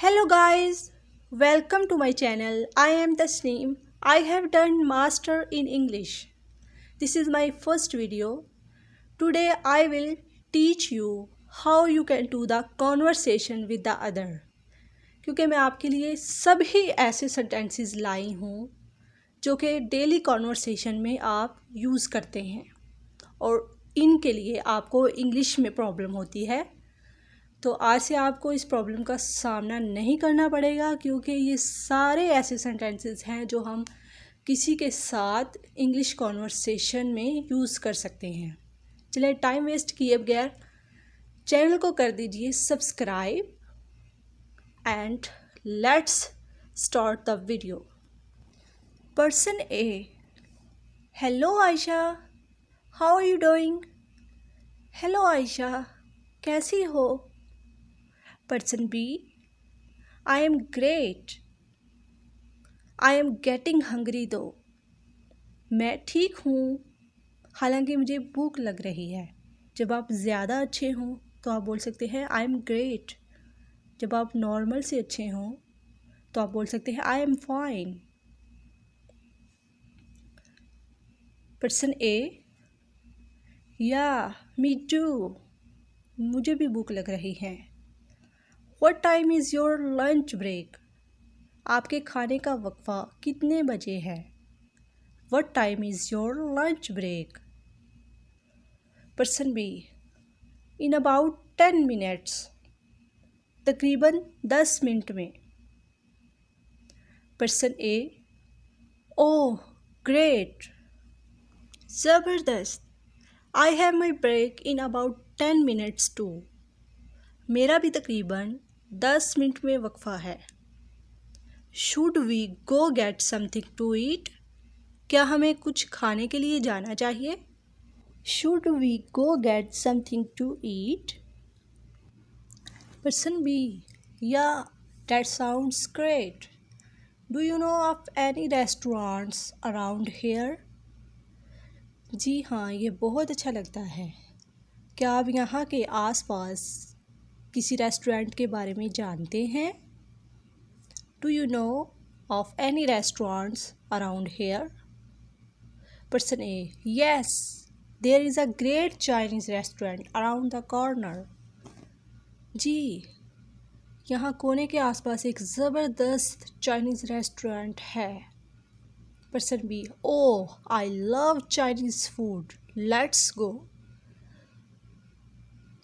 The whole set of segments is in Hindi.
Hello guys, welcome to my channel. I am Tasneem. I have done master in English. This is my first video. Today I will teach you how you can do the conversation with the other. क्योंकि मैं आपके लिए सभी ऐसे सेंटेंसेस लाई हूँ जो कि डेली कॉन्वर्सेशन में आप यूज़ करते हैं और इनके लिए आपको इंग्लिश में प्रॉब्लम होती है। तो आज से आपको इस प्रॉब्लम का सामना नहीं करना पड़ेगा क्योंकि ये सारे ऐसे सेंटेंसेस हैं जो हम किसी के साथ इंग्लिश कॉन्वर्सेशन में यूज़ कर सकते हैं। चलिए टाइम वेस्ट किए बगैर चैनल को कर दीजिए subscribe and let's start the video. Person A, hello Ayesha, how are you doing? Hello Ayesha, कैसी हो? Person B, I am great. I am getting hungry though. मैं ठीक हूँ, हालांकि मुझे भूख लग रही है। जब आप ज़्यादा अच्छे हों तो आप बोल सकते हैं I am great. जब आप नॉर्मल से अच्छे हों तो आप बोल सकते हैं I am fine. Person A, yeah, me too. मुझे भी भूख लग रही है। What time is your lunch break? आपके खाने का वक्फा कितने बजे है? What time is your lunch break? Person B, in about 10 minutes. तकरीबन 10 मिनट में। Person A, oh, great. ज़बरदस्त। I have my break in about 10 minutes too. मेरा भी तकरीबन 10 मिनट में वक्फा है। Should we go get something to eat? क्या हमें कुछ खाने के लिए जाना चाहिए? Should we go get something to eat? Person B, yeah, that sounds great. Do you know of any restaurants around here? जी हाँ, ये बहुत अच्छा लगता है। क्या आप यहाँ के आसपास किसी रेस्टोरेंट के बारे में जानते हैं? Do you know of any restaurants around here? Person A, yes, there is a great Chinese restaurant around the corner. जी, यहाँ कोने के आसपास एक ज़बरदस्त चाइनीज़ रेस्टोरेंट है। Person B, oh, I love Chinese food. Let's go.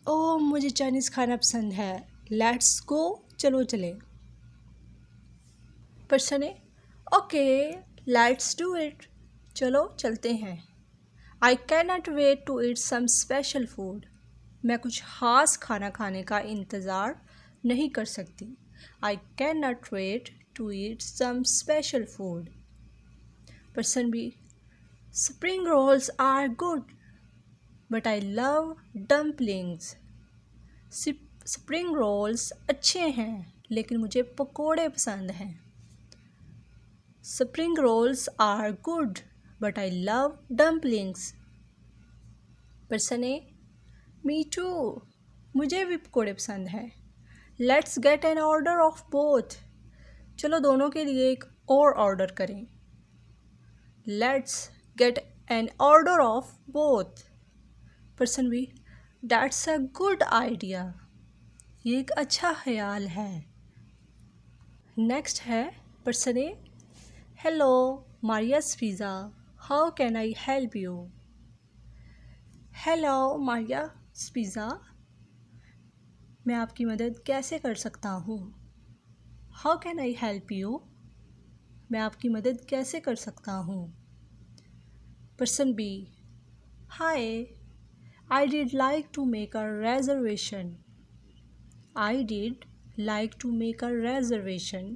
ओह, मुझे चाइनीज़ खाना पसंद है। Let's go. चलो चले। Person A, okay, let's do it. चलो चलते हैं। I cannot wait to eat some special food. मैं कुछ ख़ास खाना खाने का इंतज़ार नहीं कर सकती। I cannot wait to eat some special food. Person B, spring rolls are good, but I love dumplings. Spring rolls अच्छे हैं, लेकिन मुझे पकोड़े पसंद हैं। Spring rolls are good, but I love dumplings. Person A, me too. मुझे भी पकोड़े पसंद हैं। Let's get an order of both. चलो दोनों के लिए एक और ऑर्डर करें। Let's get an order of both. Person B, that's a good idea. ये एक अच्छा ख्याल है। नेक्स्ट है Person A, hello, Maria's Pizza. How can I help you? Hello, Maria's Pizza. मैं आपकी मदद कैसे कर सकता हूँ? How can I help you? मैं आपकी मदद कैसे कर सकता हूँ? Person B, hi, I did like to make a reservation. I did like to make a reservation.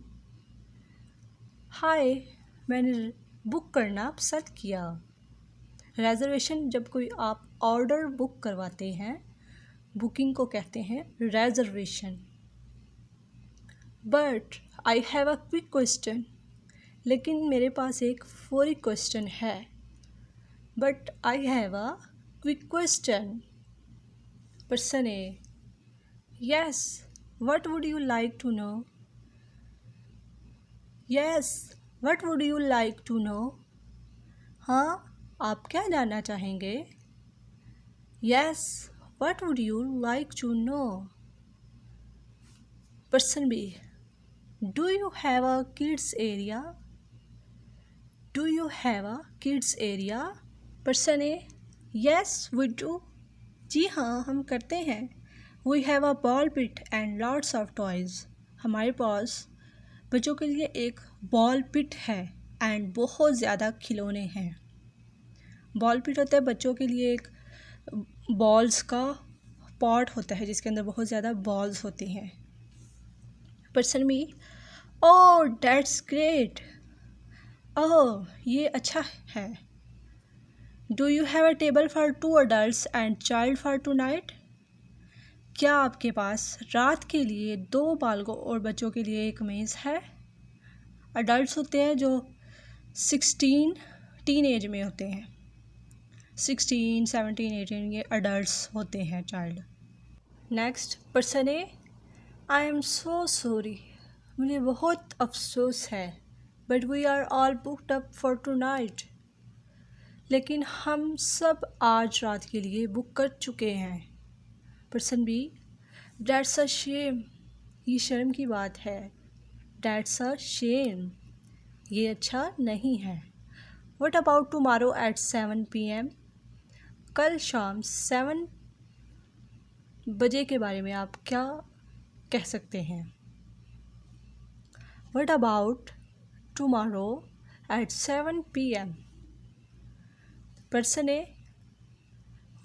Hi, मैंने बुक करना पसंद किया। रेजर्वेशन जब कोई आप ऑर्डर बुक करवाते हैं, बुकिंग को कहते हैं reservation. But I have a quick question, लेकिन मेरे पास एक फौरी क्वेश्चन है। But I have a quick question. Person A, yes, what would you like to know? Yes, what would you like to know? हाँ, आप क्या जानना चाहेंगे? Yes, what would you like to know? Person B, do you have a kids area? Do you have a kids area? Person A, yes, we do. जी हाँ, हम करते हैं. We have a ball pit and lots of toys. हमारे पास बच्चों के लिए एक बॉल पिट है एंड बहुत ज़्यादा खिलौने हैं. बॉल पिट होता है बच्चों के लिए एक बॉल्स का पॉट होता है जिसके अंदर बहुत ज़्यादा बॉल्स होती हैं. Person B, oh that's great. Oh ये अच्छा है. Do you have a table for 2 adults and child for 2 night? क्या आपके पास रात के लिए 2 बालकों और बच्चों के लिए एक मेज़ है? अडल्ट होते हैं जो 16 टीन एज में होते हैं. 16, 17, 18 ये अडल्ट्स होते हैं child. Next person A, I am so sorry. मुझे बहुत अफसोस है. But we are all booked up for tonight. लेकिन हम सब आज रात के लिए बुक कर चुके हैं. Person B, that's a shame. ये शर्म की बात है. That's a shame. ये अच्छा नहीं है. What about tomorrow at 7 PM? कल शाम 7 बजे के बारे में आप क्या कह सकते हैं? What about tomorrow at 7 PM? Person A,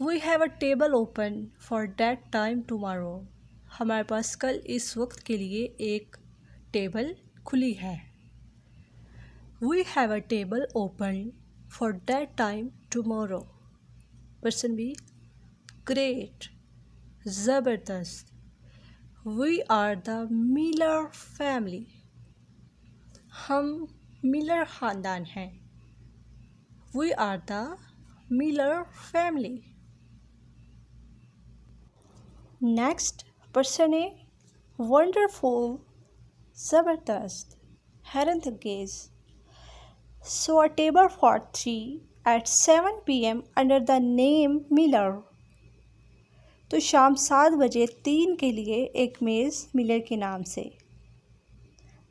we have a table open for that time tomorrow. हमारे पास कल इस वक्त के लिए एक टेबल खुली है. We have a table open for that time tomorrow. Person B, great, ज़बरदस्त. We are the Miller family. हम मिलर ख़ानदान हैं. We are the Miller family. Next person A, wonderful, ज़बरदस्त, हैरत अंगेज़. So a table for 3 at 7 PM under the name Miller. तो शाम 7 बजे 3 के लिए एक मेज़ मिलर के नाम से.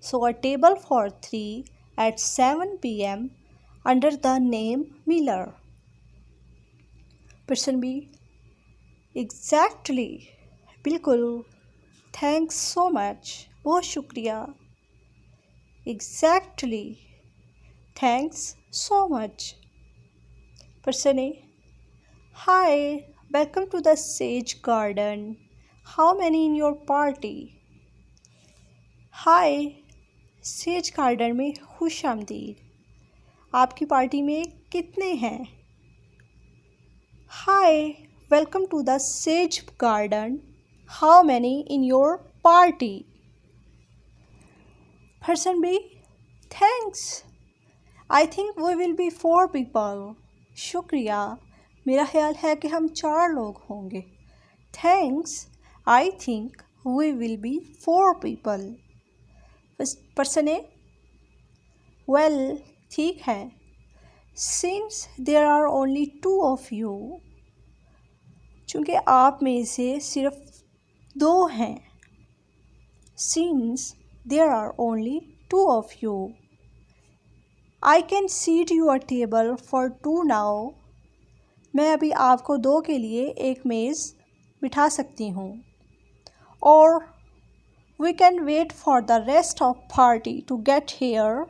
So a table for 3 at 7 PM under the name Miller. Person B, exactly, बिल्कुल. थैंक्स सो मच, बहुत शुक्रिया. Exactly, thanks so much. Person A, hi, welcome to the Sage Garden. How many in your party? Hi, Sage Garden में खुश आमदीद. आपकी पार्टी में कितने हैं? Hi, welcome to the Sage Garden. How many in your party? Person B, thanks, I think we will be 4 people. शुक्रिया, मेरा ख्याल है कि हम 4 लोग होंगे. Thanks, I think we will be 4 people. Person A, well, ठीक है. Since there are only 2 of you, चूँकि आप में से सिर्फ 2 हैं. Since there are only 2 of you, I can seat you a table for 2 now. मैं अभी आपको 2 के लिए एक मेज़ बिठा सकती हूँ. और we can wait for the rest of party to get here.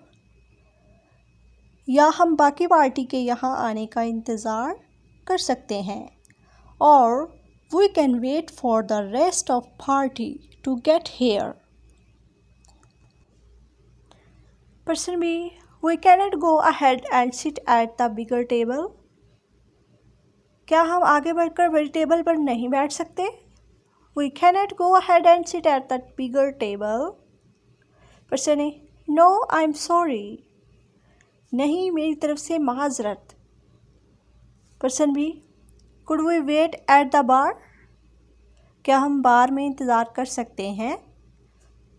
या हम बाकी पार्टी के यहाँ आने का इंतज़ार कर सकते हैं. और we can wait for the rest of party to get here. Person B, we cannot go ahead and sit at the bigger table. क्या हम आगे बढ़कर बड़ी टेबल पर नहीं बैठ सकते? We cannot go ahead and sit at the bigger table. Person A, no, I am sorry. नहीं, मेरी तरफ से माज़रत. Person B, could we wait at the bar? क्या हम बार में इंतज़ार कर सकते हैं?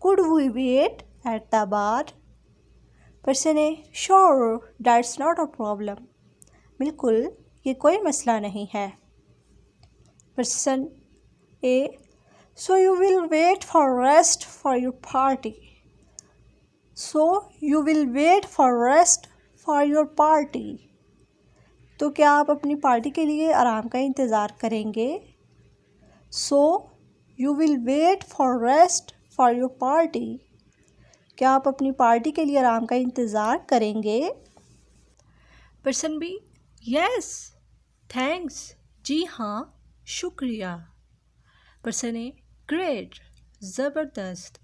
Could we wait at the bar? Person A sure that's not a problem, बिल्कुल ये कोई मसला नहीं है। Person A so you will wait for rest for your party, so you will wait for rest for your party, तो क्या आप अपनी पार्टी के लिए आराम का इंतज़ार करेंगे। So you will wait for rest for your party, क्या आप अपनी पार्टी के लिए आराम का इंतज़ार करेंगे। पर्सन बी यस थैंक्स, जी हाँ शुक्रिया। पर्सन ए ग्रेट ज़बरदस्त,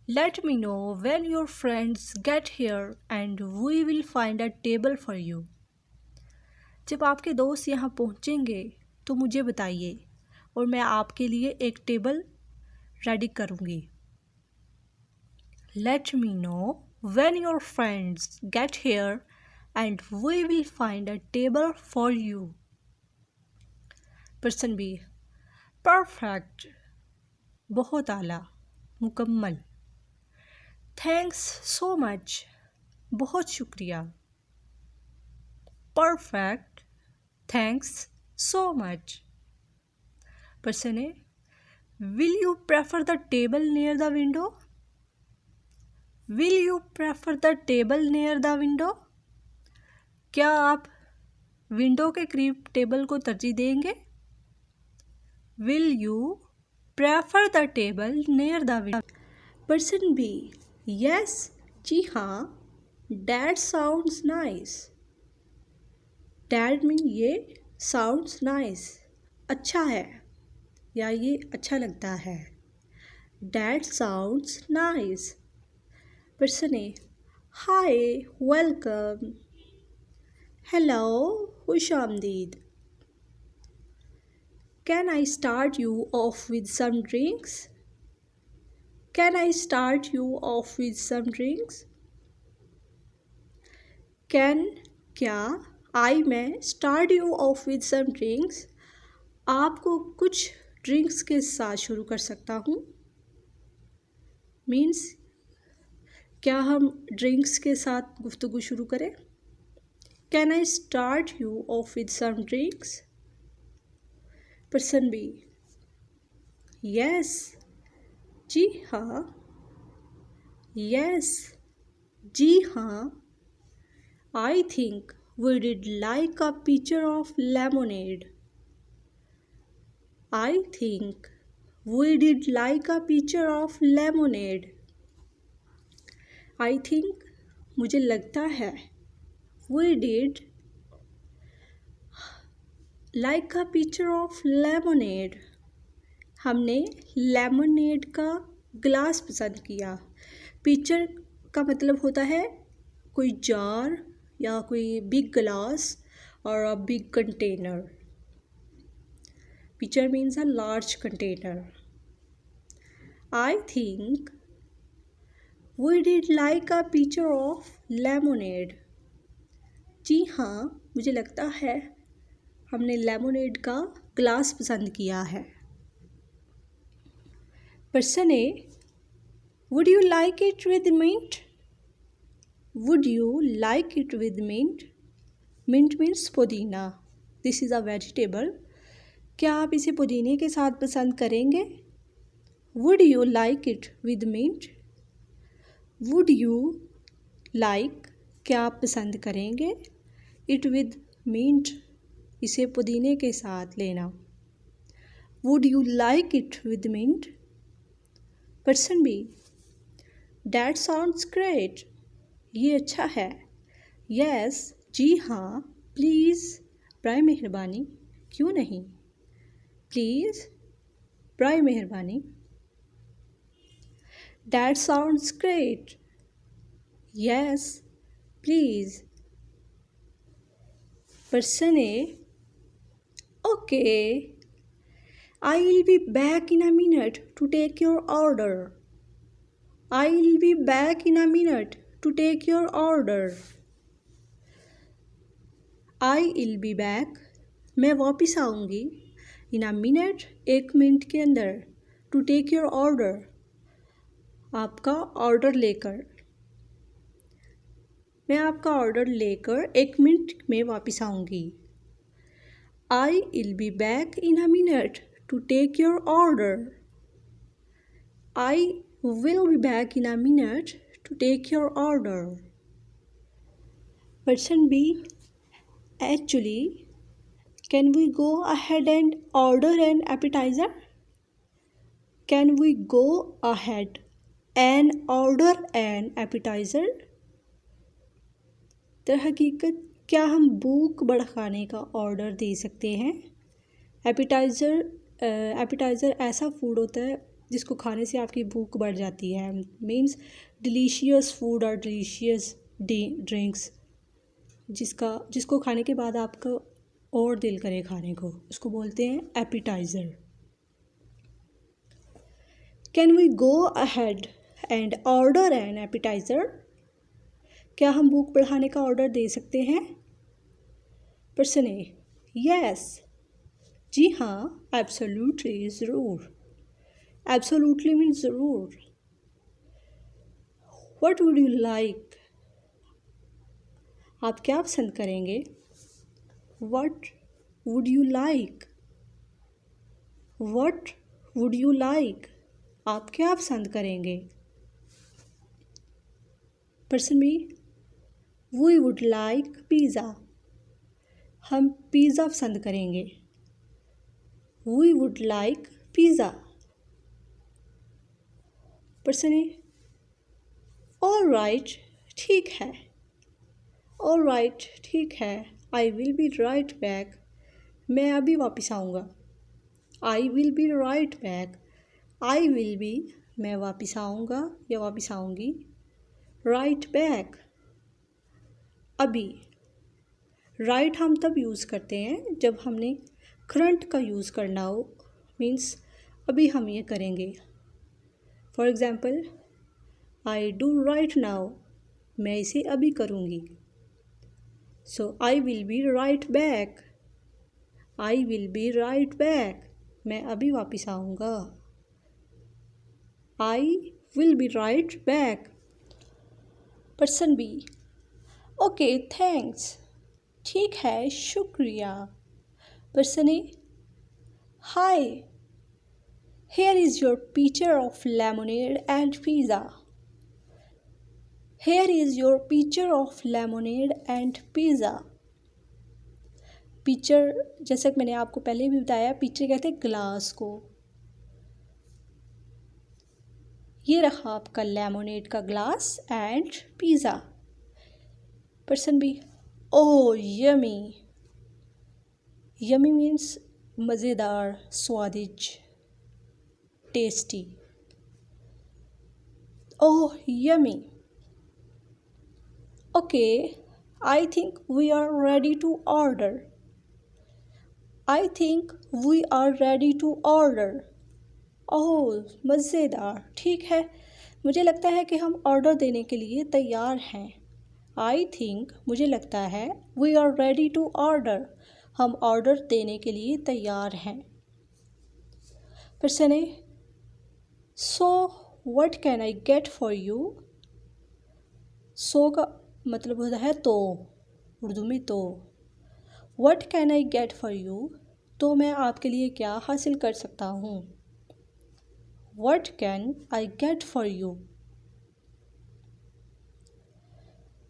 let me know when your friends get here and we will find a table for you, जब आपके दोस्त यहाँ पहुँचेंगे तो मुझे बताइए और मैं आपके लिए एक टेबल रेडी करूँगी। Let me know when your friends get here and we will find a table for you. Person B perfect, बहुत आला, मुकम्मल। थैंक्स सो मच, बहुत शुक्रिया। Perfect, thanks so much. Person A will you prefer the table near the window, will you prefer the table near the window, क्या आप विंडो के करीब टेबल को तरजीह देंगे। Will you prefer the table near the window. Person B yes, जी हाँ, that sounds nice, that mean ये साउंड्स नाइस, अच्छा है या ये अच्छा लगता है। That sounds nice. Person A hi welcome, hello खुश आमदीद। Can I start you off with some drinks, can I start you off with some drinks, can क्या आई मैं start you off with some drinks, आपको कुछ ड्रिंक्स के साथ शुरू कर सकता हूँ। मीन्स क्या हम ड्रिंक्स के साथ गुफ्तगू शुरू करें। Can I start you off with some drinks. Person B yes, जी हाँ, यस, जी हाँ। I think we did like a picture of lemonade, I think we did like a picture of lemonade. I think मुझे लगता है we did like a picture of lemonade. हमने लेमोनेड का ग्लास पसंद किया। पिक्चर का मतलब होता है कोई जार या कोई बिग ग्लास और a big container. Pitcher means a large container. I think we did like a pitcher of lemonade. जी हाँ, मुझे लगता है हमने लेमोनेड का ग्लास पसंद किया है। Person A would you like it with mint? Would you like it with mint? Mint means पुदीना. This is a vegetable. क्या आप इसे पुदीने के साथ पसंद करेंगे। Would you like it with mint, would you like क्या आप पसंद करेंगे, इट विद मिंट इसे पुदीने के साथ लेना। Would you like it with mint. Person B that sounds great, ये अच्छा है। यस, जी हाँ, प्लीज़ बराए मेहरबानी, क्यों नहीं, प्लीज़ बराए मेहरबानी। That sounds great, yes please. Person A okay, I will be back in a minute to take your order, I will be back in a minute to take your order. I will be back, मैं वापस आऊँगी, इन अ मिनट एक मिनट के अंदर, टू टेक योर ऑर्डर आपका ऑर्डर लेकर। मैं आपका ऑर्डर लेकर 1 मिनट में वापस आऊँगी। I will be back in a minute to take your order. I will be back in a minute to take your order. Person B, actually, can we go ahead and order an appetizer? Can we go ahead and order an appetizer? दर हकीकत क्या हम भूख बढ़ाने का ऑर्डर दे सकते हैं? एपिटाइज़र ऐसा फूड होता है जिसको खाने से आपकी भूख बढ़ जाती है। मीन्स डिलीशियस फूड और डिलीशियस ड्रिंक्स जिसको खाने के बाद आपका और दिल करे खाने को, उसको बोलते हैं appetizer. Can we go ahead and order an appetizer? क्या हम भूख बढ़ाने का ऑर्डर दे सकते हैं? पर्सन ए, यस, जी हाँ, एब्सोल्युटली, ज़रूर। एब्सोल्युटली मीन्स ज़रूर। What would you like? आप क्या पसंद करेंगे? What would you like? What would you like? आप क्या पसंद करेंगे? Person B, we would like pizza. हम पिज़्ज़ा पसंद करेंगे। We would like pizza. Person A, all right, ठीक है। ऑल राइट, ठीक है। I will be right back. मैं अभी वापस आऊँगा। I will be right back. I will be, मैं वापस आऊँगा या वापस आऊँगी। राइट बैक, अभी। राइट हम तब यूज़ करते हैं जब हमने करंट का यूज़ करना हो। मीन्स अभी हम ये करेंगे। For example, I do right now, मैं इसे अभी करूँगी। So I will be right back. I will be right back, मैं अभी वापस आऊँगा। I will be right back. Person B, okay thanks, ठीक है, शुक्रिया। Person A, hi, here is your pitcher of lemonade and pizza. Here is your pitcher of lemonade and pizza. Picture, जैसा कि मैंने आपको पहले भी बताया, पिक्चर कहते हैं ग्लास को। ये रहा आपका लेमोनेड का glass and pizza. Person B, oh yummy. Yummy means मज़ेदार, स्वादिष्ट, tasty. Oh yummy. Okay, I think we are ready to order. I think we are ready to order. Oh मज़ेदार, ठीक है, मुझे लगता है कि हम ऑर्डर देने के लिए तैयार हैं। आई थिंक, मुझे लगता है, we are ready to order, हम ऑर्डर देने के लिए तैयार हैं। Person A, so what can I get for you? So का मतलब होता है तो, उर्दू में तो। What can I get for you? तो मैं आपके लिए क्या हासिल कर सकता हूँ? What can I get for you?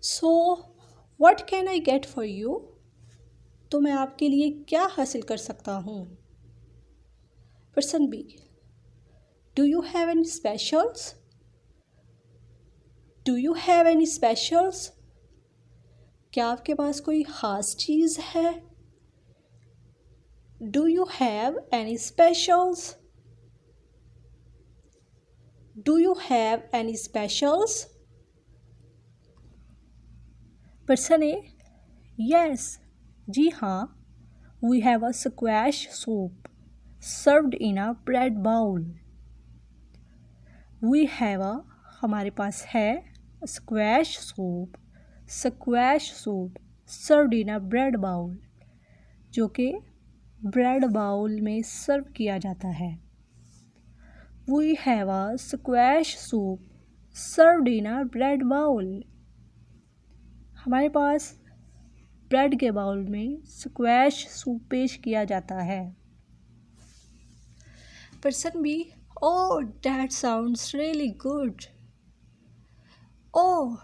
So what can I get for you? तो मैं आपके लिए क्या हासिल कर सकता हूँ? Person B, do you have any specials? Do you have any specials? क्या आपके पास कोई ख़ास चीज़ है? Do you have any specials? Do you have any specials? Person A, yes, जी हाँ, we have a squash soup served in a bread bowl. We have a, हमारे पास है, squash soup served in a bread bowl, जो कि ब्रेड बाउल में सर्व किया जाता है। We have a squash soup served in a bread bowl. हमारे पास ब्रेड के बाउल में स्क्वैश सूप पेश किया जाता है। Person B, oh that sounds really good. Oh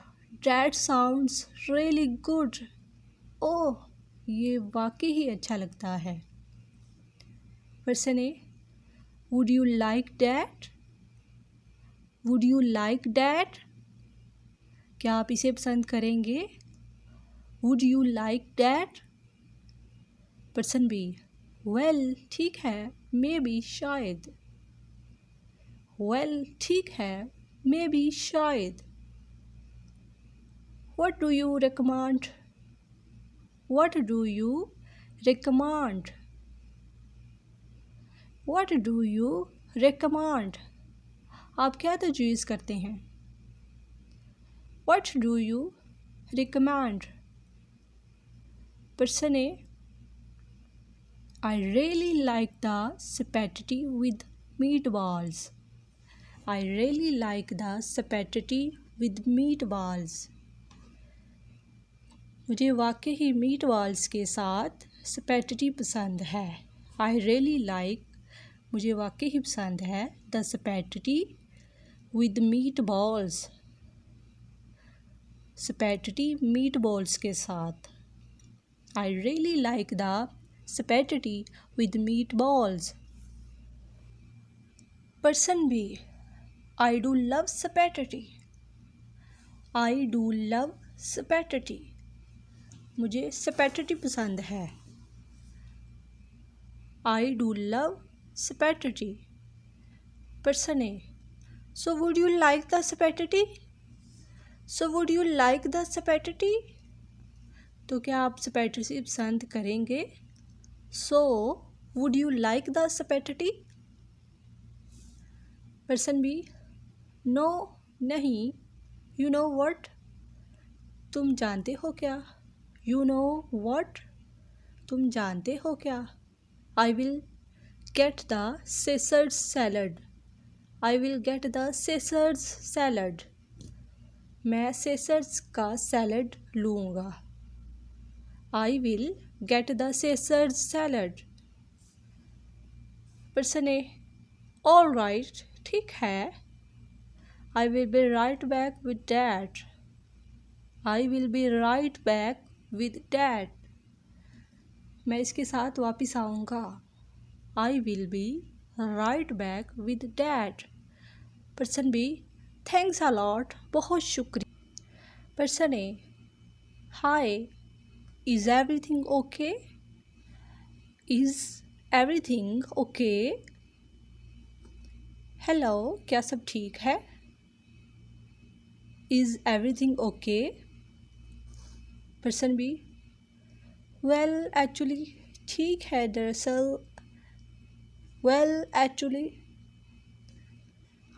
that sounds really good. Oh ये वाकई ही अच्छा लगता है। Person A, would you like that? Would you like that? क्या आप इसे पसंद करेंगे? Would you like that? Person B, well ठीक है, मे बी शायद। वेल ठीक है, मे बी शायद। What do you recommend? What do you recommend? What do you recommend? आप क्या तजवीज़ करते हैं? What do you recommend? Person A, I really like the spaghetti with meatballs. I really like the spaghetti with meatballs. मुझे वाकई ही मीट बॉल्स के साथ स्पैगेटी पसंद है। आई रियली लाइक, मुझे वाकई ही पसंद है, the spaghetti with meat balls, spaghetti meat balls के साथ। I really like the spaghetti with meat balls. Person B, I do love spaghetti. I do love spaghetti, मुझे स्पैगेटी पसंद है। I do love spaghetti. Person A, so would you like the spaghetti? So would you like the spaghetti? तो क्या आप स्पैगेटी पसंद करेंगे? So would you like the spaghetti? Person B, no नहीं, यू नो व्हाट, तुम जानते हो क्या? यू नो व्हाट, तुम जानते हो क्या? आई विल गेट द सीज़र्ड salad. I will get the सीज़र्ड सैलड, मैं सीज़र्स का सैलड लूँगा। आई विल गेट द सीज़र्ड salad. Person A, all right ठीक है, I will be right back with that. I will be right back with that, मैं इसके साथ वापस आऊँगा। I will be right back with that. Person B, thanks a lot, बहुत शुक्रिया। Person A, hi, is everything okay? Is everything okay? Hello, क्या सब ठीक है? Is everything okay? Person B, well actually ठीक है दरअसल। Well actually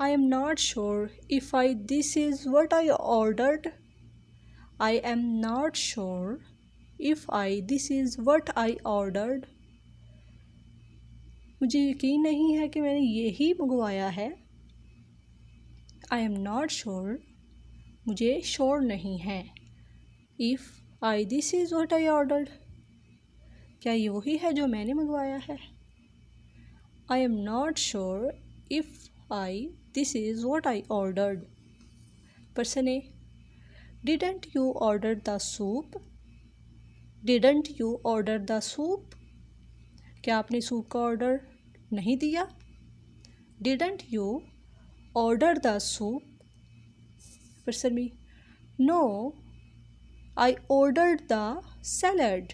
I am not sure if I this is what I ordered. I am not sure if I this is what I ordered, मुझे यकीन नहीं है कि मैंने यही मंगवाया है। आई एम नॉट श्योर, मुझे श्योर नहीं है। If I this is what I ordered, क्या ये वही है जो मैंने मंगवाया है? I am not sure if I this is what I ordered. Person A, didn't you order the soup? Didn't you order the soup, क्या आपने सूप का ऑर्डर नहीं दिया? Didn't you order the soup. Person B, no I ordered the salad.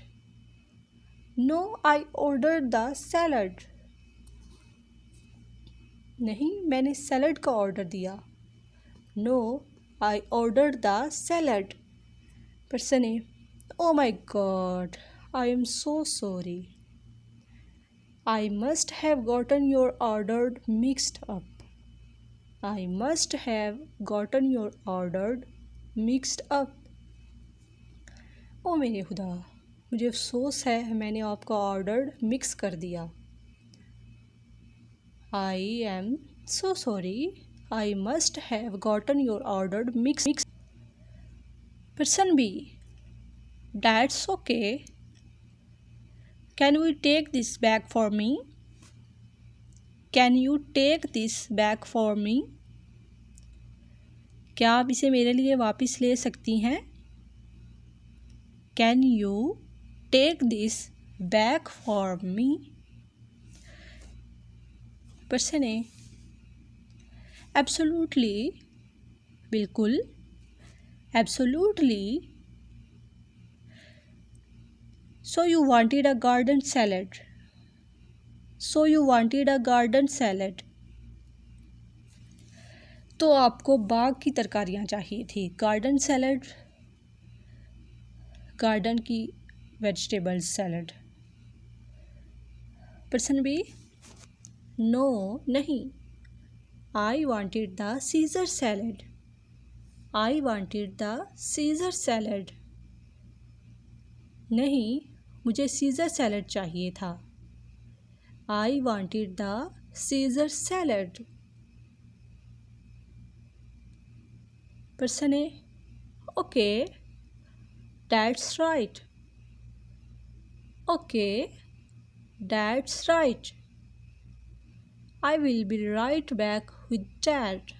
No I ordered the salad, नहीं मैंने सैलड का ऑर्डर दिया। No I ordered the salad. Person A, oh my God, I am so sorry, I must have gotten your order mixed up. I must have gotten your order mixed up, ओ मेरे खुदा, मुझे अफसोस है मैंने आपका ऑर्डर मिक्स कर दिया। आई am so sorry, I must have gotten your order mixed. Person B, That's okay. Can you take this bag for me? Can you take this bag for me? क्या आप इसे मेरे लिए वापस ले सकती हैं? Can you take this bag for me? Person A Absolutely, बिल्कुल. Absolutely. So you wanted a garden salad. So you wanted a garden salad. तो आपको बाग की तरकारियाँ चाहिए थी. गार्डन सैलड, गार्डन की vegetable salad. Person B no, नहीं. I wanted the caesar salad. I wanted the caesar salad. नहीं, मुझे सीजर सैलड चाहिए था. I wanted the caesar salad. Person A okay, that's right. Okay, that's right. I will be right back with Dad.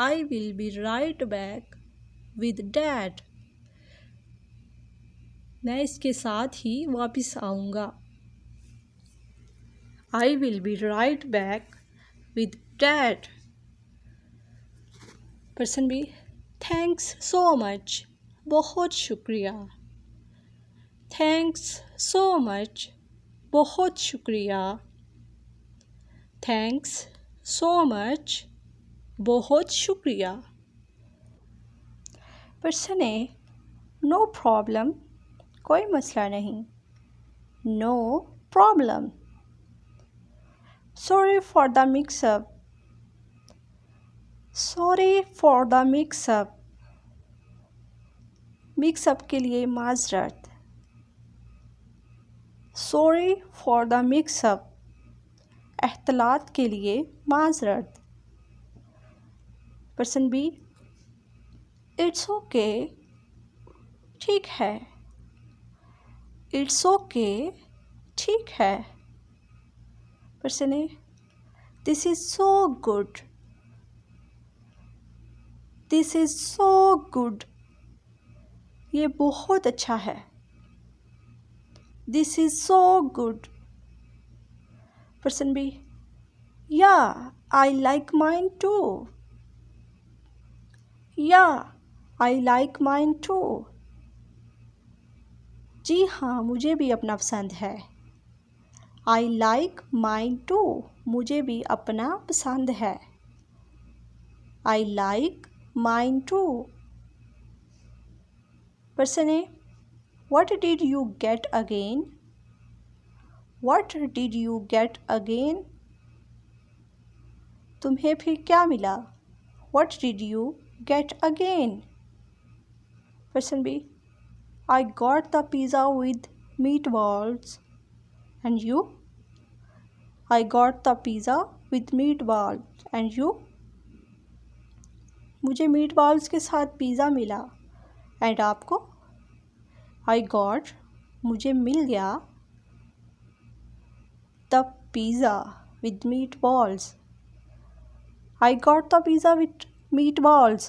I will be right back with Dad. मैं इसके साथ ही वापस आऊँगा. I will be right back with Dad. Person B thanks so much. बहुत शुक्रिया. Thanks so much. बहुत शुक्रिया. Thanks so much. बहुत शुक्रिया. पर्सन ए नो प्रॉब्लम, कोई मसला नहीं. No problem. Sorry for the mixup. Sorry for the mixup. Mixup के लिए माजरत. Sorry for the mixup. एहतलात के लिए माजरत. पर्सन बी इट्स ओके, ठीक है. इट्स ओके, ठीक है. Person A this is so good. This is so good. ये बहुत अच्छा है. This is so good. Person B yeah I like mine too. Yeah I like mine too. जी हाँ, मुझे भी अपना पसंद है. I like mine too. मुझे भी अपना पसंद है. I like mine too. Person A what did you get again. What did you get again? तुम्हें फिर क्या मिला? What did you get again? Person B I got the pizza with meatballs. And you? I got the pizza with meatballs. And you? मुझे meatballs के साथ पिज़्ज़ा मिला. And आपको? I got, मुझे मिल गया, the pizza with meatballs. I got the pizza with meatballs.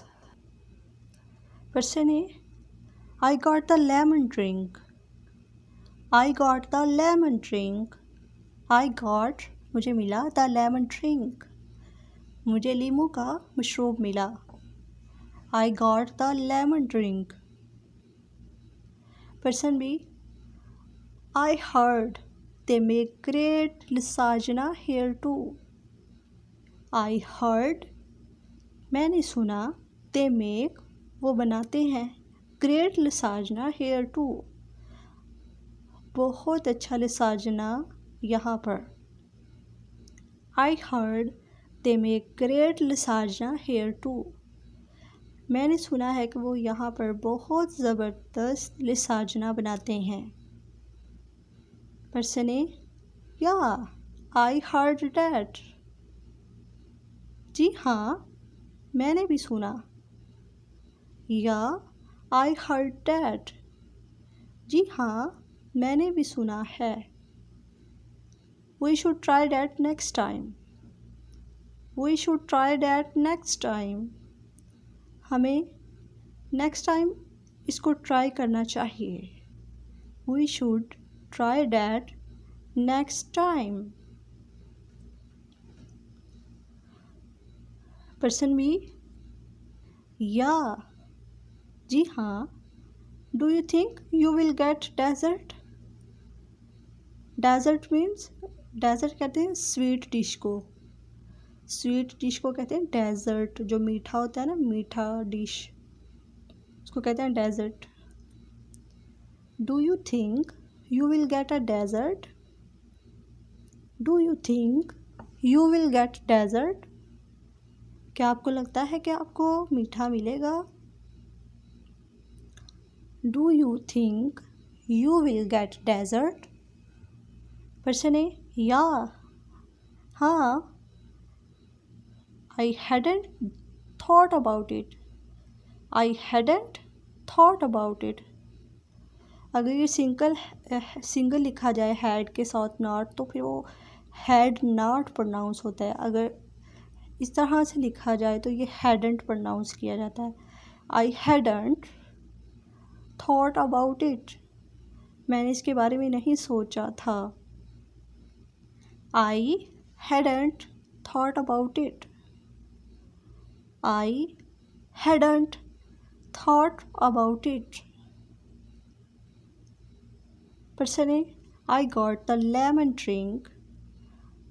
Person A I got the lemon drink. I got the lemon drink. I got मुझे मिला the lemon drink. मुझे लीमू का मशरूब मिला. I got the lemon drink. Person B I heard they make great lasagna here too. I heard, मैंने सुना, they make, वो बनाते हैं, great lasagna here too. बहुत अच्छा lasagna यहाँ पर. I heard they make great lasagna here too. मैंने सुना है कि वो यहाँ पर बहुत ज़बरदस्त lasagna बनाते हैं. Person A Yeah, I heard that. जी हाँ, मैंने भी सुना. Yeah, I heard that. जी हाँ, मैंने भी सुना है। We should try that next time. We should try that next time. हमें नेक्स्ट टाइम इसको ट्राई करना चाहिए। We should try that next time. Person B, yeah, जी हाँ। Do you think you will get dessert? Dessert means, dessert कहते हैं स्वीट डिश को। स्वीट डिश को कहते हैं डेजर्ट। जो मीठा होता है ना, मीठा डिश, उसको कहते हैं dessert. Do you think you will get a dessert? Do you think you will get dessert? क्या आपको लगता है कि आपको मीठा मिलेगा? Do you think you will get dessert? Person A, yeah, हाँ। I hadn't thought about it. I hadn't thought about it. अगर ये सिंगल लिखा जाए हैड के साथ नॉट, तो फिर वो हैड नॉट प्रोनाउंस होता है। अगर इस तरह से लिखा जाए तो ये हैडंट प्रोनाउंस किया जाता है। I hadn't thought about it. मैंने इसके बारे में नहीं सोचा था। I hadn't thought about it. I hadn't thought about it. Person A, I got the lemon drink.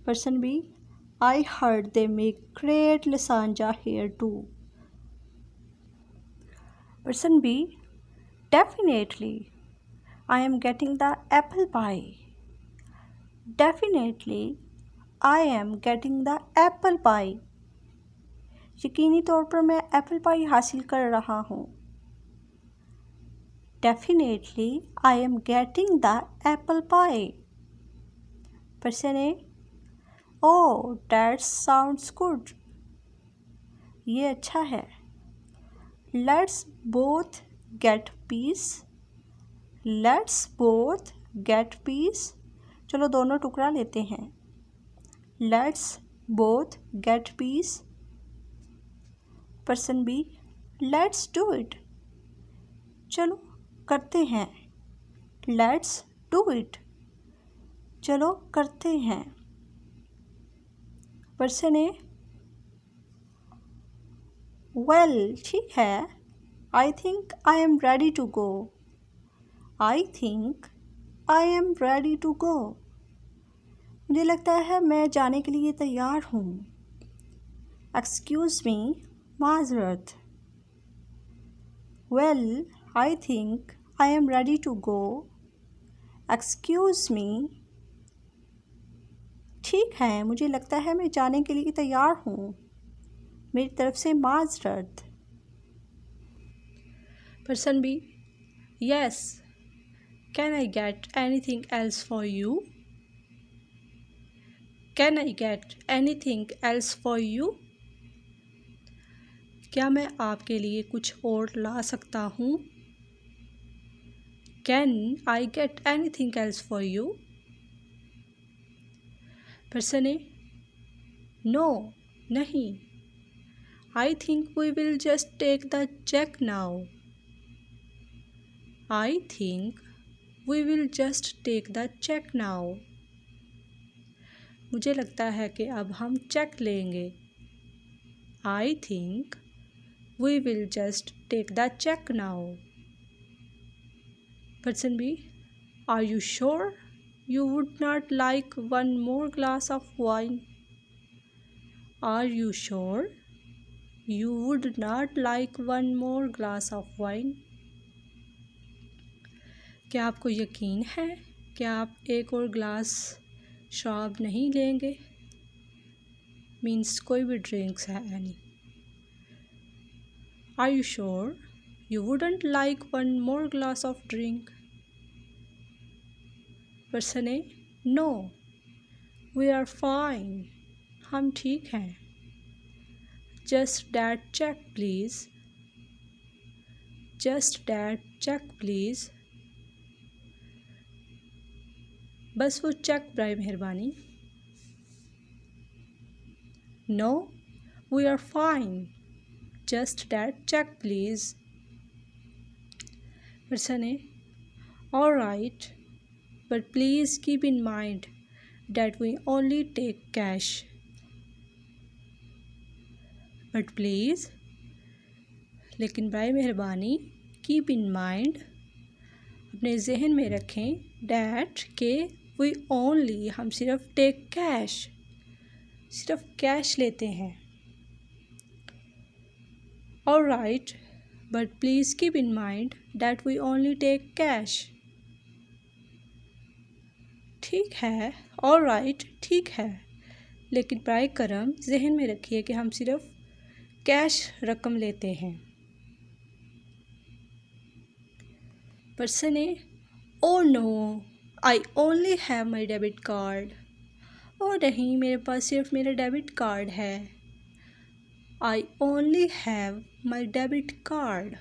Person B, I heard they make great lasagna here too. Person B, definitely, I am getting the apple pie. Definitely, I am getting the apple pie. यकीनी तौर पर मैं एप्पल पाई हासिल कर रहा हूँ। Definitely, I am getting the apple pie. Person A, oh, that sounds good. ये अच्छा है। Let's both get peace. Let's both get peace. चलो दोनों टुकड़ा लेते हैं। Let's both get peace. Person B, let's do it. चलो करते हैं। Let's do it. चलो करते हैं। Person A, well, ठीक है। I think I am ready to go. I think I am ready to go. मुझे लगता है मैं जाने के लिए तैयार हूँ। Excuse me, माज़रत। Well, I think I am ready to go. Excuse me. ठीक है, मुझे लगता है मैं जाने के लिए तैयार हूँ। मेरी तरफ से माज़रत। Person B, yes. Can I get anything else for you? Can I get anything else for you? क्या मैं आपके लिए कुछ और ला सकता हूँ? Can I get anything else for you? Person A, no, नहीं। I think we will just take the check now. I think we will just take the check now. मुझे लगता है कि अब हम चेक लेंगे। I think we will just take the check now. Person B, are you sure you would not like one more glass of wine? Are you sure you would not like one more glass of wine? क्या आपको यकीन है कि आप एक और ग्लास शराब नहीं लेंगे? मीन्स कोई भी ड्रिंक्स है यानी। Are you sure you wouldn't like one more glass of drink? Person A, no, we are fine. हम ठीक हैं। Just that check please. Just that check please. बस वो चेक बराए मेहरबानी। No, we are fine, just that check please. Person A, all right, but please keep in mind that we only take cash. But please, लेकिन बराए मेहरबानी, keep in mind, अपने जहन में रखें, that के we only, हम सिर्फ take cash, सिर्फ कैश लेते हैं। Alright, but please keep in mind that we only take cash. ठीक है, ऑलराइट, ठीक है, लेकिन बराए करम जहन में रखिए कि हम सिर्फ कैश रकम लेते हैं। Person A, oh no, I only have my debit card. ओ नहीं, मेरे पास सिर्फ मेरा डेबिट कार्ड है। I only have my debit card.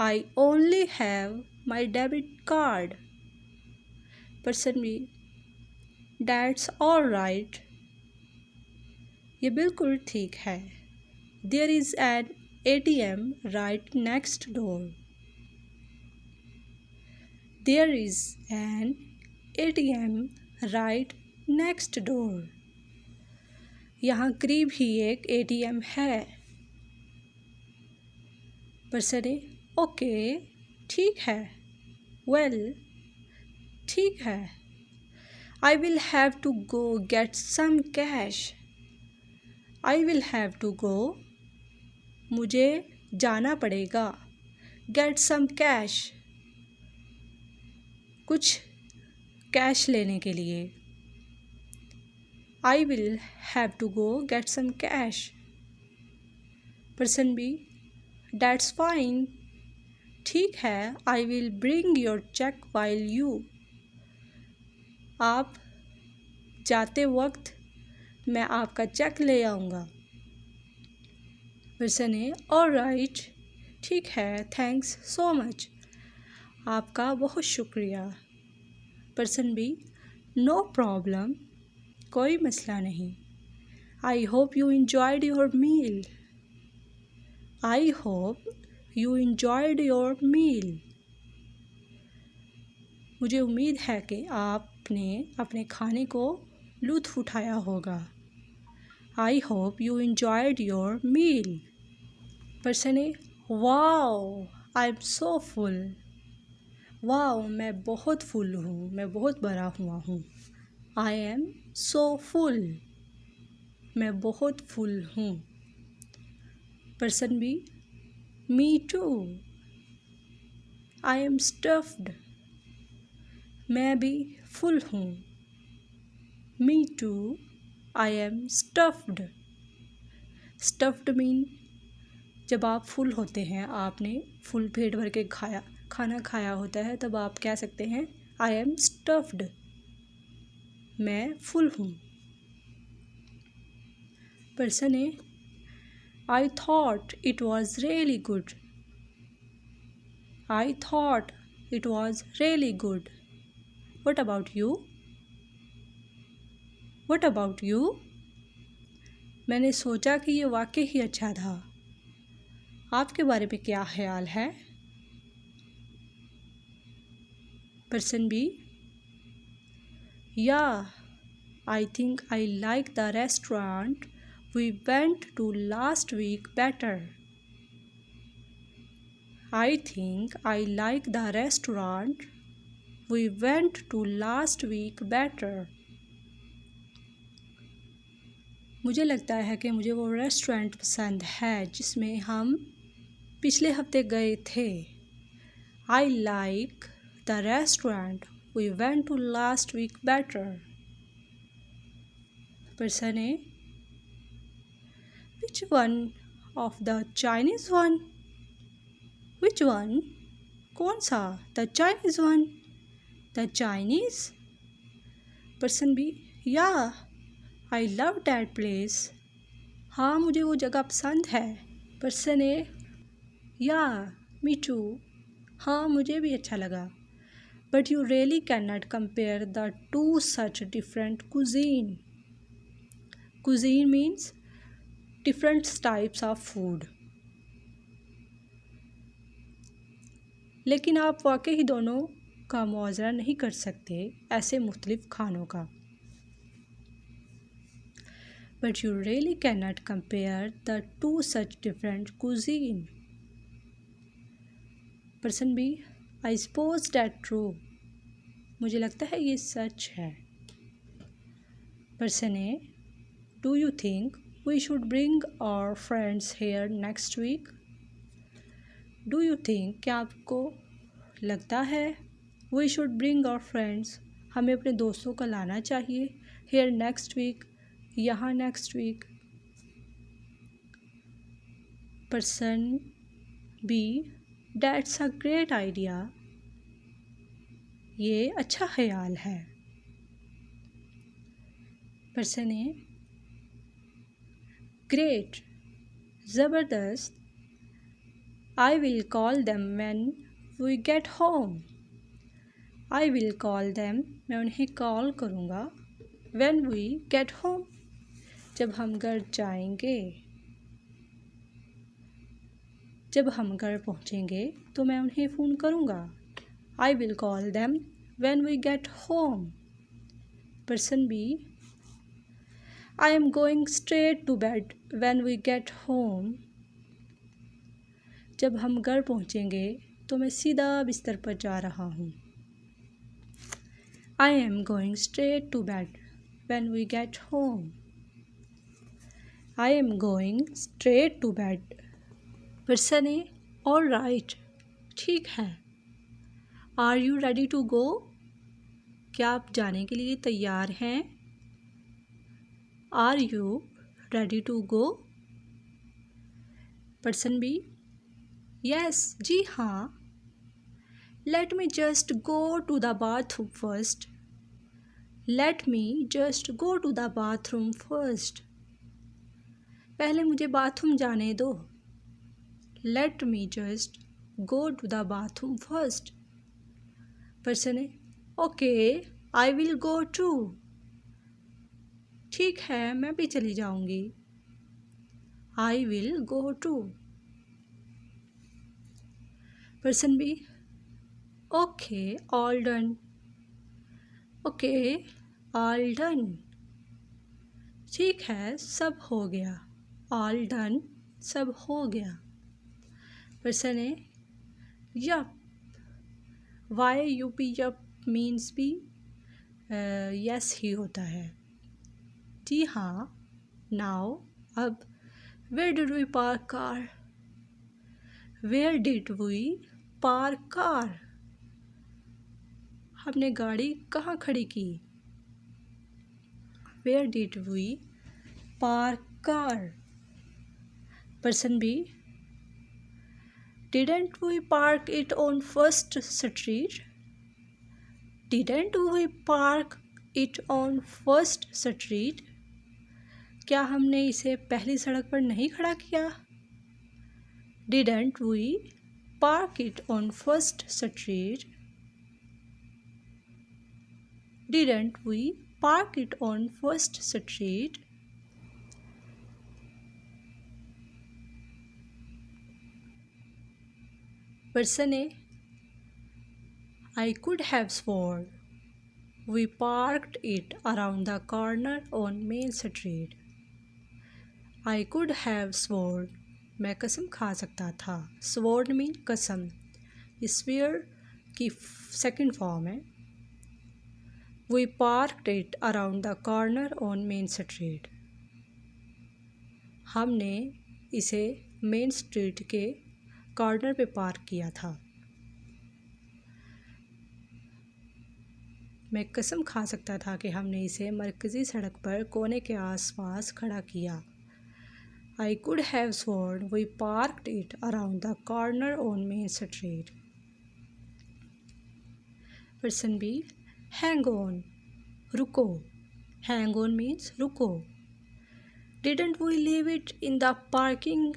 I only have my debit card. Person B, that's all right, ये बिल्कुल ठीक है। There is an ATM right next door. There is an ATM right next door. यहाँ करीब ही एक ATM है। पर्सन ए, ओके, ठीक है, वेल, ठीक है। I will have to go get some cash. I will have to go, मुझे जाना पड़ेगा। Get some cash, कुछ कैश लेने के लिए। I will have to go get some cash. Person B, that's fine, ठीक है। I will bring your check while you, आप जाते वक्त मैं आपका चेक ले आऊँगा। पर्सन ए, ऑलराइट, ठीक है, थैंक्स सो मच, आपका बहुत शुक्रिया। पर्सन बी, नो प्रॉब्लम, कोई मसला नहीं। I hope you enjoyed your meal. I hope you enjoyed your meal, मुझे उम्मीद है कि आपने अपने खाने को लुत्फ़ उठाया होगा। I hope you enjoyed your meal. Person A, wow, I am so full. Wow, मैं बहुत फुल हूँ, मैं बहुत भरा हुआ हूँ। आई एम सो फुल, मैं बहुत फुल हूँ। Person B, me too, I am stuffed, मैं भी फुल हूँ। Me too, I am stuffed. Stuffed mean जब आप फुल होते हैं, आपने फुल पेट भर के खाना खाया होता है, तब आप कह सकते हैं आई एम स्टफ्ड, मैं फुल हूँ। Person A, I thought it was really good. I thought it was really good. What about you? What about you? मैंने सोचा कि ये वाकई ही अच्छा था। आपके बारे में क्या ख्याल है? Person B, yeah, I think I like the restaurant we went to last week better. I think I like the restaurant we went to last week better. मुझे लगता है कि मुझे वो रेस्टोरेंट पसंद है जिसमें हम पिछले हफ्ते गए थे। I like the restaurant we went to last week better. Person A, which one of the Chinese one? Which one? कौन सा? The Chinese one, the Chinese. Person B, yeah, I love that place, हाँ मुझे वो जगह पसंद है। पर्सन ए, या, मी टू, हाँ मुझे भी अच्छा लगा। but you really cannot compare the two such different cuisine. Cuisine means different types of food. लेकिन आप वाकई ही दोनों का मुआवजा नहीं कर सकते ऐसे मुख्तलिफ खानों का. But you really cannot compare the two such different cuisine. Person B, I suppose that true. मुझे लगता है ये सच है. Person A, do you think we should bring our friends here next week? Do you think, क्या आपको लगता है, we should bring our friends, हमें अपने दोस्तों को लाना चाहिए, here next week, यहाँ next week. Person B, that's a great idea. ये अच्छा ख्याल है. Person A, great, ज़बरदस्त. I will call them when we get home. I will call them, मैं उन्हें कॉल करूँगा. When we get home, जब हम घर जाएंगे. जब हम घर पहुँचेंगे तो मैं उन्हें फ़ोन करूँगा. I will call them when we get home. Person B, I am going straight to bed when we get home. जब हम घर पहुँचेंगे तो मैं सीधा बिस्तर पर जा रहा हूँ. I am going straight to bed when we get home. I am going straight to bed. Person A, all right, ठीक है. Are you ready to go? क्या आप जाने के लिए तैयार हैं? Are you ready to go? Person B, yes, जी हाँ. Let me just go to the bathroom first. Let me just go to the bathroom first. पहले मुझे बाथरूम जाने दो. Let me just go to the bathroom first. Person A, okay, I will go too. ठीक है, मैं भी चली जाऊंगी. I will go too. Person B, okay, all done. Okay, all done. ठीक है, सब हो गया. All done, सब हो गया. Person A, yup. YUP yup means भी yes ही होता है. जी हाँ. Now, अब where did we park car? Where did we park car? हमने गाड़ी कहाँ खड़ी की? Where did we park car? Person B, didn't we park it on First Street? Didn't we park it on First Street? क्या हमने इसे पहली सड़क पर नहीं खड़ा किया? Didn't we park it on First Street? Didn't we park it on First Street? Person A, I could have sworn we parked it around the corner on Main Street. I could have sworn, मैं कसम खा सकता था. Sworn mean कसम. Swear की सेकंड फॉर्म है. We parked it around the corner on Main Street. हमने इसे मेन स्ट्रीट के कॉर्नर पे पार्क किया था. मैं कसम खा सकता था कि हमने इसे मरकज़ी सड़क पर कोने के आसपास खड़ा किया. I could have sworn we parked it around the corner on Main Street. Person B, hang on, रुको. Hang on means रुको. Didn't we leave it in the parking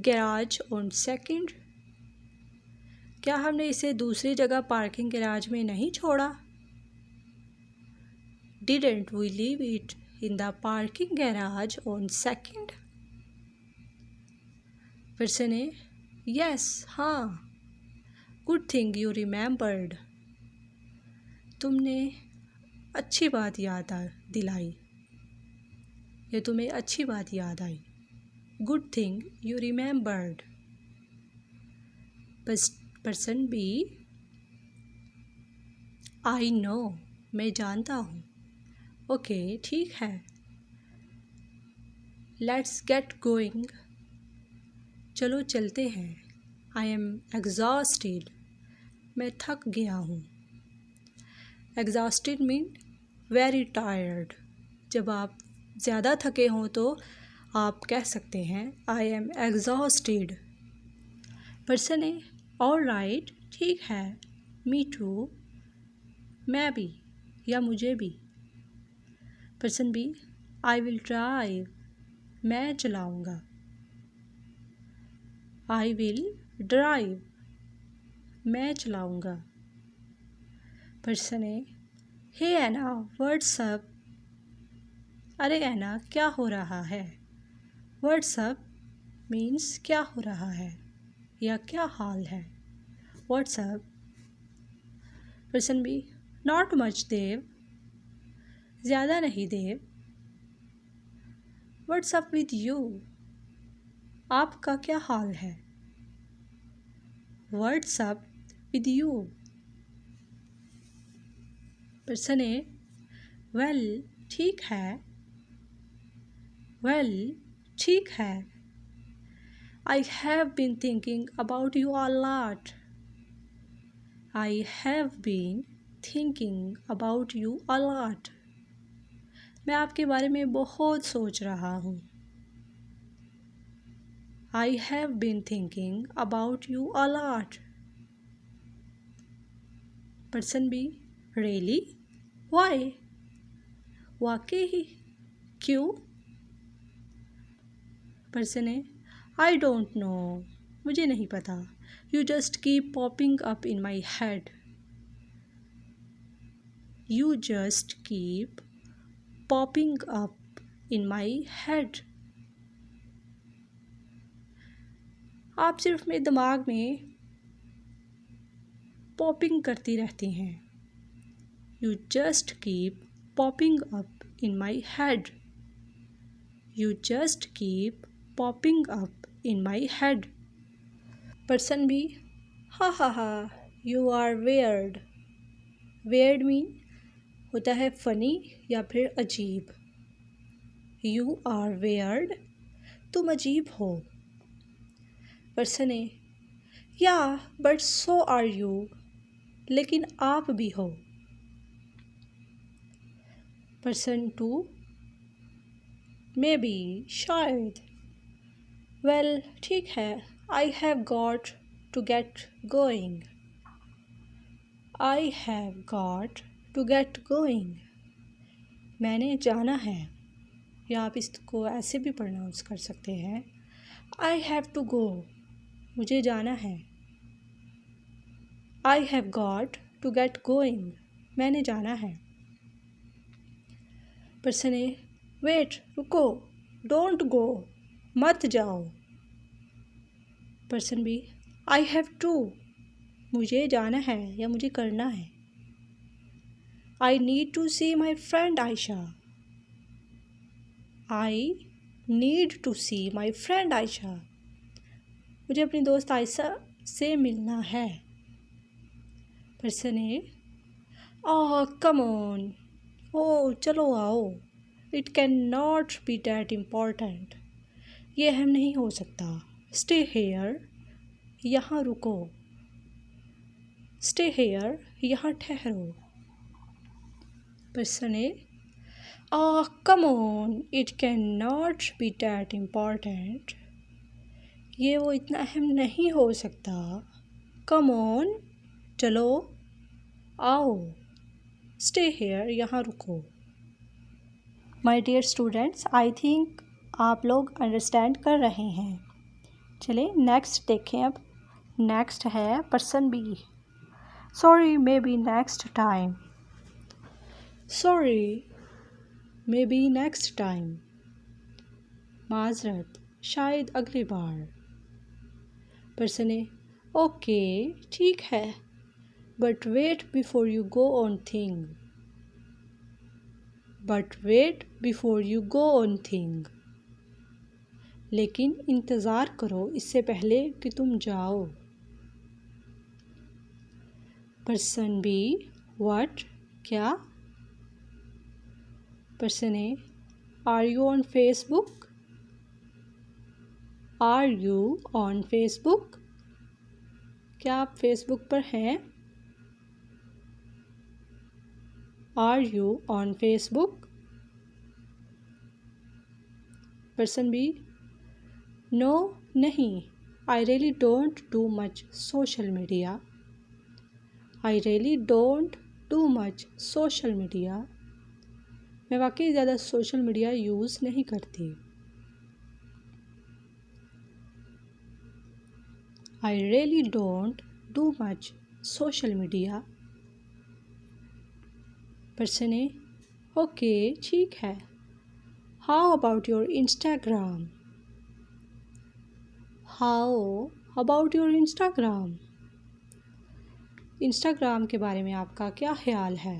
garage on second? क्या हमने इसे दूसरी जगह पार्किंग गैराज में नहीं छोड़ा? Didn't we leave it in the parking garage on second? Person A, yes, हाँ. Good thing you remembered. तुमने अच्छी बात याद दिलाई या तुम्हें अच्छी बात याद आई. Good thing you remembered. Person B, I know, मैं जानता हूँ. ओके, ठीक है. Let's get going. चलो चलते हैं. I am exhausted. मैं थक गया हूँ. Exhausted mean very tired. जब आप ज़्यादा थके हों तो आप कह सकते हैं I am exhausted. Person A, all right, ठीक है. Me too, मैं भी या मुझे भी. Person B, I will drive, मैं चलाऊँगा. I will drive, मैं चलाऊँगा. Person A, hey Anna, what's up? अरे एना, क्या हो रहा है? What's up means क्या हो रहा है या क्या हाल है. What's up? Person B, not much देव, ज़्यादा नहीं देव. What's up with you? आपका क्या हाल है? What's up with you? Person A, well, ठीक है. Well, ठीक है. I have been thinking about you a lot. I have been thinking about you a lot. मैं आपके बारे में बहुत सोच रहा हूँ. I have been thinking about you a lot. Person B, really? Why? वाकई? क्यों? Person A, I don't know. मुझे नहीं पता. You just keep popping up in my head. You just keep popping up in my head. आप सिर्फ मेरे दिमाग में पॉपिंग करती रहती हैं. You just keep popping up in my head. You just keep popping up in my head. Person B, ha ha ha, you are weird. Weird mean होता है funny या फिर अजीब. You are weird, तुम अजीब हो. Person A, yeah, but so are you. लेकिन आप भी हो. Person 2, maybe, शायद. Well, ठीक है. I have got to get going. I have got to get going. मैंने जाना है. या आप इसको ऐसे भी प्रोनाउंस कर सकते हैं. I have to go. मुझे जाना है. I have got to get going. मैंने जाना है. Person A, wait, रुको. Don't go. मत जाओ. Person B, I have to. मुझे जाना है या मुझे करना है. I need to see my friend Aisha. I need to see my friend Aisha. मुझे अपनी दोस्त आयशा से मिलना है. Person A, oh come on. Oh चलो आओ. It cannot be that important. ये अहम नहीं हो सकता. Stay here. यहाँ रुको. Stay here. यहाँ ठहरो. Person A, oh come on. It cannot be that important. ये वो इतना अहम नहीं हो सकता. Come on. चलो आओ. Stay here. यहाँ रुको. My dear students, I think आप लोग अंडरस्टैंड कर रहे हैं. चलें नेक्स्ट देखें अब. नेक्स्ट है person B, sorry may be next time, sorry may be next time, माजरत शायद अगली बार। पर्सन ए, ओके ठीक है, but wait before you go on thing, but wait before you go on thing, लेकिन इंतज़ार करो इससे पहले कि तुम जाओ। पर्सन बी, व्हाट क्या? Person A, are you on Facebook, are you on Facebook, क्या आप फेसबुक पर हैं? Are you on Facebook? Person B, no नहीं, I really don't do much social media, I really don't do much social media, मैं वाकई ज़्यादा सोशल मीडिया यूज़ नहीं करती। I really don't do much social media. Person A, okay ठीक है, how about your Instagram, how about your Instagram, Instagram के बारे में आपका क्या ख्याल है?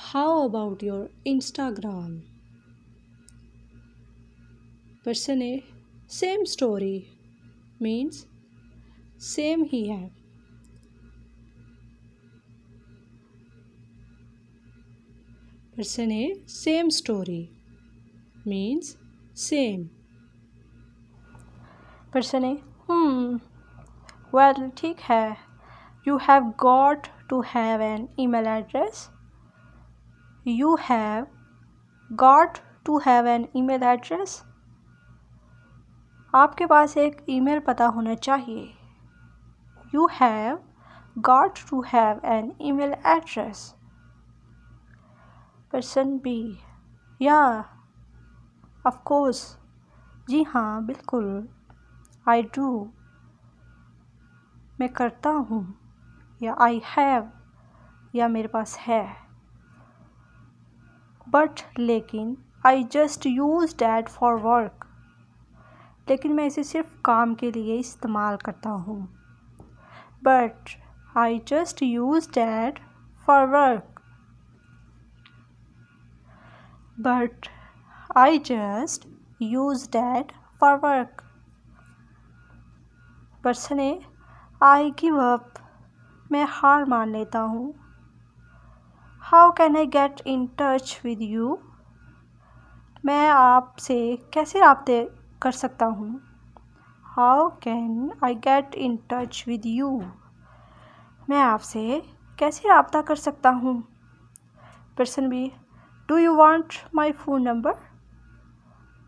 How about your Instagram. Person A, same story, means same ही है। Person A, same story means same. Person A, well ठीक है, you have got to have an email address, you have got to have an email address, आपके पास एक ईमेल पता होना चाहिए। You have got to have an email address. Person B, yeah of course, जी हाँ बिल्कुल, आई डू, मैं करता हूँ, या आई हैव, या मेरे पास है। बट लेकिन आई just use that for work, लेकिन मैं इसे सिर्फ काम के लिए इस्तेमाल करता हूँ। But I just use that for work, but I just use that for work. Person A, I give up, मैं हार मान लेता हूँ। How can I get in touch with you, मैं आपसे कैसे राब्ते कर सकता हूँ। How can I get in touch with you, मैं आपसे कैसे राब्ता कर सकता हूँ। Person B, do you want my phone number,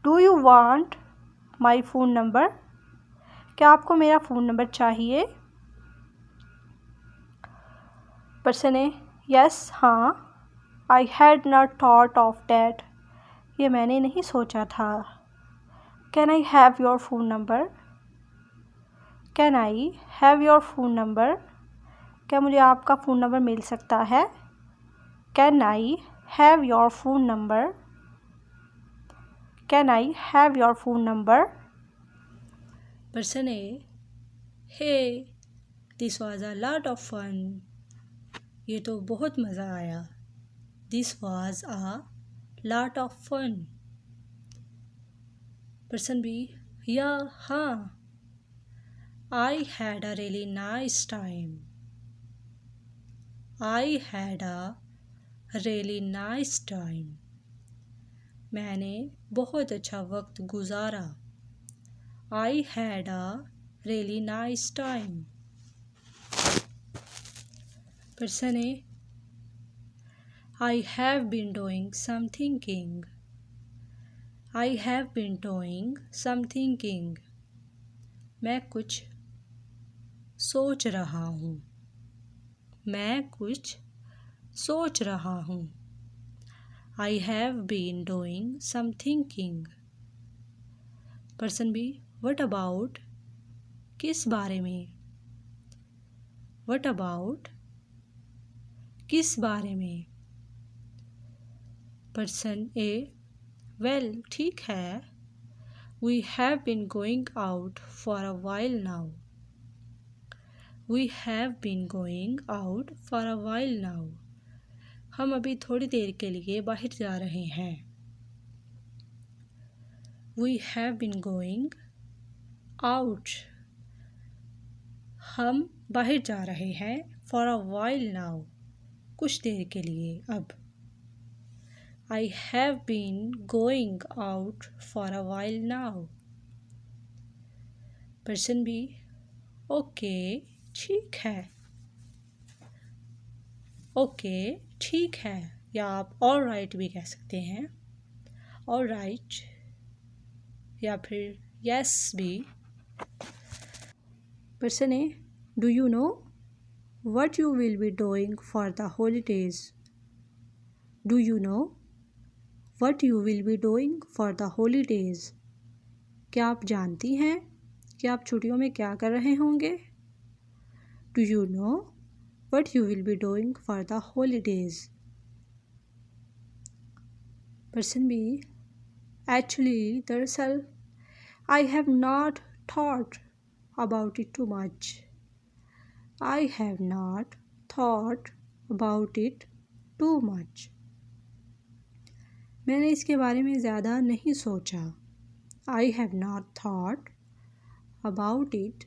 do you want my phone number, क्या आपको मेरा फ़ोन नंबर चाहिए। पर्सन ए, यस हाँ, I had not thought of that, ये मैंने नहीं सोचा था। Can I have your phone number, can I have your phone number, क्या मुझे आपका फ़ोन नंबर मिल सकता है। Can I have your phone number, can I have your phone number. Person A, hey this was a lot of fun, ये तो बहुत मज़ा आया। This was a lot of fun. Person B, yeah हाँ, I had a really nice time, I had a really nice time, मैंने बहुत अच्छा वक्त गुजारा। I had a really nice time. Person A, I have been doing some thinking, I have been doing some thinking, मैं कुछ सोच रहा हूँ, मैं कुछ सोच रहा हूँ। I have been doing some thinking। Person B, what about किस बारे में? What about? किस बारे में? पर्सन ए, वेल ठीक है, We have been going out for a while now. We have been going out for a while now. हम अभी थोड़ी देर के लिए बाहर जा रहे हैं. We have been going out. हम बाहर जा रहे हैं for a while now. कुछ देर के लिए अब. I have been going out for a while now. Person B, okay ठीक है. ओके ठीक है, या आप ऑल राइट भी कह सकते हैं. ऑल राइट या फिर यस भी. Person A, do you know what you will be doing for the holidays? Do you know what you will be doing for the holidays? क्या आप जानती हैं कि आप छुट्टियों में क्या कर रहे होंगे? Do you know what you will be doing for the holidays? Person B, actually, दरअसल I have not thought about it too much. I have not thought about it too much. मैंने इसके बारे में ज़्यादा नहीं सोचा. I have not thought about it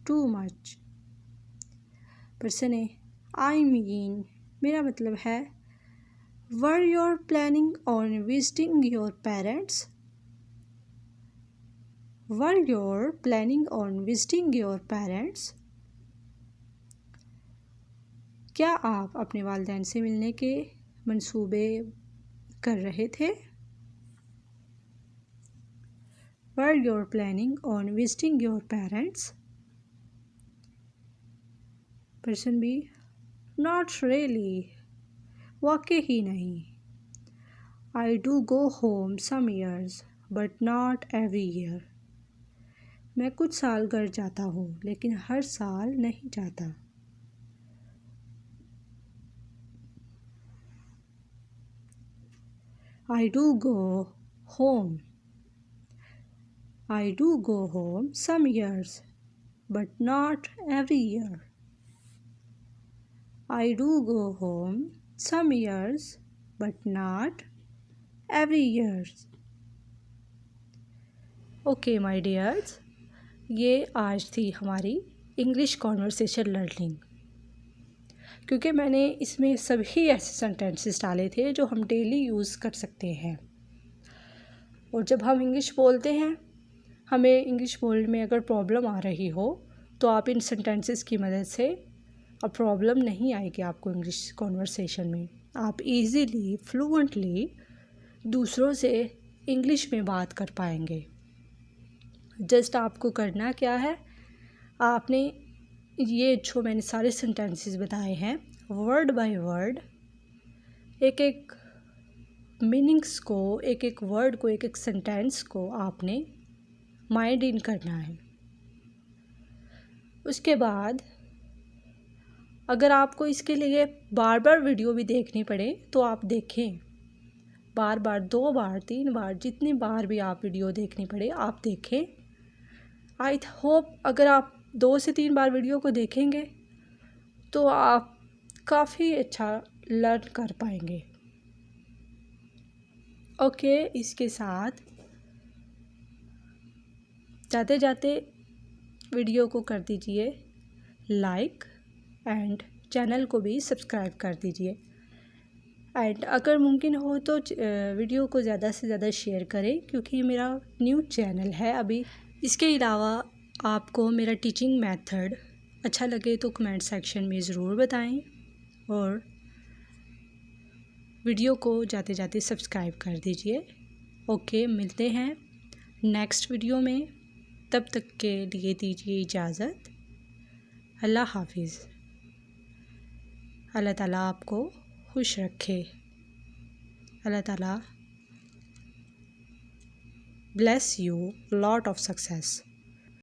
too much. Person A, I mean, मेरा मतलब है, were you planning on visiting your parents? Were you planning on visiting your parents? क्या आप अपने वालिदैन से मिलने के मंसूबे कर रहे थे? Were you planning on visiting your parents? Person B, not really. वाकई ही नहीं. I do go home some years, but not every year. मैं कुछ साल घर जाता हूँ, लेकिन हर साल नहीं जाता. I do go home. I do go home some years, but not every year. I do go home some years, but not every year. Okay, my dears, ये आज थी हमारी इंग्लिश कॉन्वर्सेशन लर्निंग. क्योंकि मैंने इसमें सभी ऐसे सेंटेंसेस डाले थे जो हम डेली यूज़ कर सकते हैं. और जब हम इंग्लिश बोलते हैं, हमें इंग्लिश बोलने में अगर प्रॉब्लम आ रही हो तो आप इन सेंटेंसेस की मदद से, अब प्रॉब्लम नहीं आएगी आपको इंग्लिश कॉन्वर्सेशन में. आप इजीली फ्लुएंटली दूसरों से इंग्लिश में बात कर पाएंगे. जस्ट आपको करना क्या है, आपने ये जो मैंने सारे सेंटेंसेस बताए हैं, वर्ड बाय वर्ड एक एक मीनिंग्स को, एक एक वर्ड को, एक एक सेंटेंस को आपने माइंड इन करना है. उसके बाद अगर आपको इसके लिए बार बार वीडियो भी देखनी पड़े तो आप देखें. बार बार, 2 बार, 3 बार, जितनी बार भी आप वीडियो देखनी पड़े आप देखें. आई होप अगर आप 2 से 3 बार वीडियो को देखेंगे तो आप काफ़ी अच्छा लर्न कर पाएंगे. ओके, इसके साथ जाते जाते वीडियो को कर दीजिए लाइक एंड चैनल को भी सब्सक्राइब कर दीजिए. एंड अगर मुमकिन हो तो वीडियो को ज़्यादा से ज़्यादा शेयर करें, क्योंकि मेरा न्यू चैनल है अभी. इसके अलावा आपको मेरा टीचिंग मेथड अच्छा लगे तो कमेंट सेक्शन में ज़रूर बताएं और वीडियो को जाते जाते सब्सक्राइब कर दीजिए. ओके, मिलते हैं नेक्स्ट वीडियो में. तब तक के लिए दीजिए इजाज़त. अल्लाह हाफिज़. अल्लाह ताला आपको खुश रखे. अल्लाह ताला bless you, lot of success.